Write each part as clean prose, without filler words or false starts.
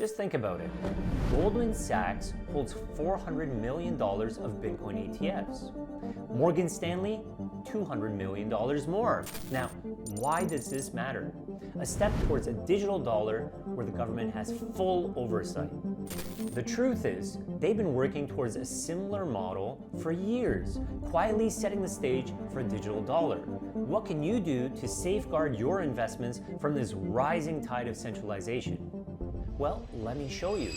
Just think about it. Goldman Sachs holds $400 million of Bitcoin ETFs. Morgan Stanley, $200 million more. Now, why does this matter? A step towards a digital dollar where the government has full oversight. The truth is, they've been working towards a similar model for years, quietly setting the stage for a digital dollar. What can you do to safeguard your investments from this rising tide of centralization? Well, let me show you.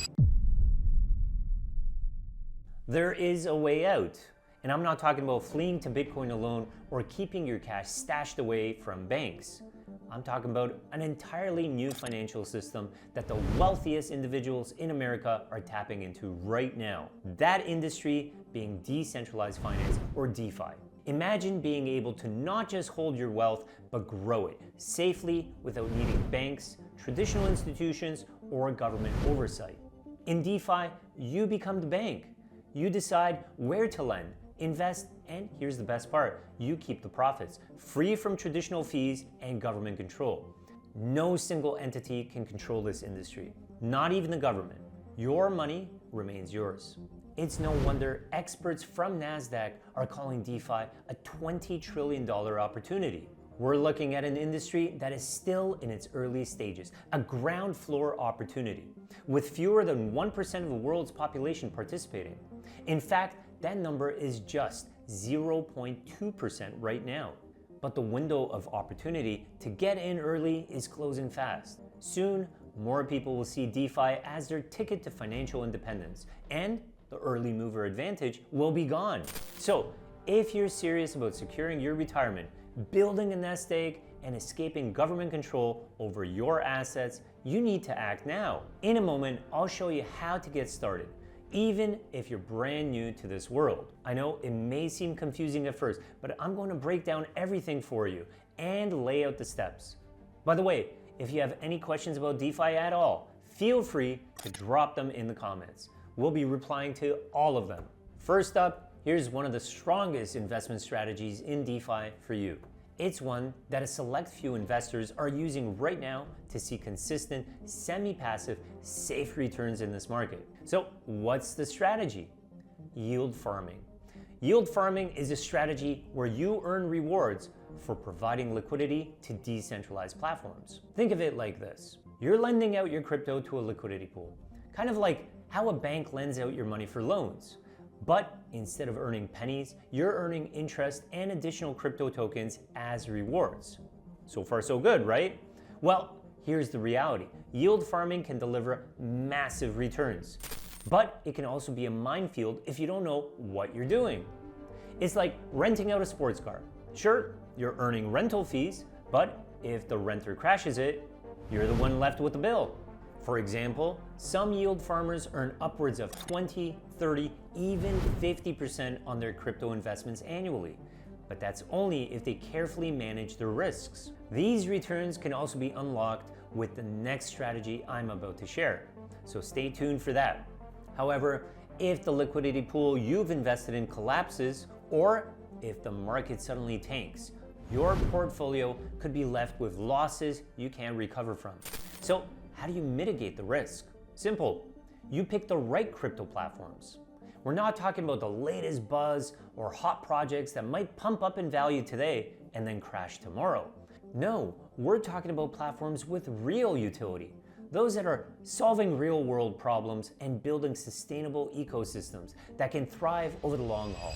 There is a way out. And I'm not talking about fleeing to Bitcoin alone or keeping your cash stashed away from banks. I'm talking about an entirely new financial system that the wealthiest individuals in America are tapping into right now. That industry being decentralized finance, or DeFi. Imagine being able to not just hold your wealth, but grow it safely without needing banks, traditional institutions, or government oversight. In DeFi, you become the bank. You decide where to lend, invest, and here's the best part, you keep the profits, free from traditional fees and government control. No single entity can control this industry, not even the government. Your money remains yours. It's no wonder experts from NASDAQ are calling DeFi a $20 trillion opportunity. We're looking at an industry that is still in its early stages, a ground floor opportunity, with fewer than 1% of the world's population participating. In fact, that number is just 0.2% right now. But the window of opportunity to get in early is closing fast. Soon, more people will see DeFi as their ticket to financial independence, and the early mover advantage will be gone. So, if you're serious about securing your retirement, building a nest egg, and escaping government control over your assets, you need to act now. In a moment, I'll show you how to get started, even if you're brand new to this world. I know it may seem confusing at first, but I'm going to break down everything for you and lay out the steps. By the way, if you have any questions about DeFi at all, feel free to drop them in the comments. We'll be replying to all of them. First up, here's one of the strongest investment strategies in DeFi for you. It's one that a select few investors are using right now to see consistent, semi-passive, safe returns in this market. So what's the strategy? Yield farming. Yield farming is a strategy where you earn rewards for providing liquidity to decentralized platforms. Think of it like this. You're lending out your crypto to a liquidity pool, kind of like how a bank lends out your money for loans. But instead of earning pennies, you're earning interest and additional crypto tokens as rewards. So far so good, right? Well, here's the reality. Yield farming can deliver massive returns, but it can also be a minefield if you don't know what you're doing. It's like renting out a sports car. Sure, you're earning rental fees, but if the renter crashes it, you're the one left with the bill. For example, some yield farmers earn upwards of 20, 30, even 50% on their crypto investments annually. But that's only if they carefully manage their risks. These returns can also be unlocked with the next strategy I'm about to share, so stay tuned for that. However, if the liquidity pool you've invested in collapses, or if the market suddenly tanks, your portfolio could be left with losses you can't recover from. So, how do you mitigate the risk? Simple. You pick the right crypto platforms. We're not talking about the latest buzz or hot projects that might pump up in value today and then crash tomorrow. No, we're talking about platforms with real utility. Those that are solving real world problems and building sustainable ecosystems that can thrive over the long haul.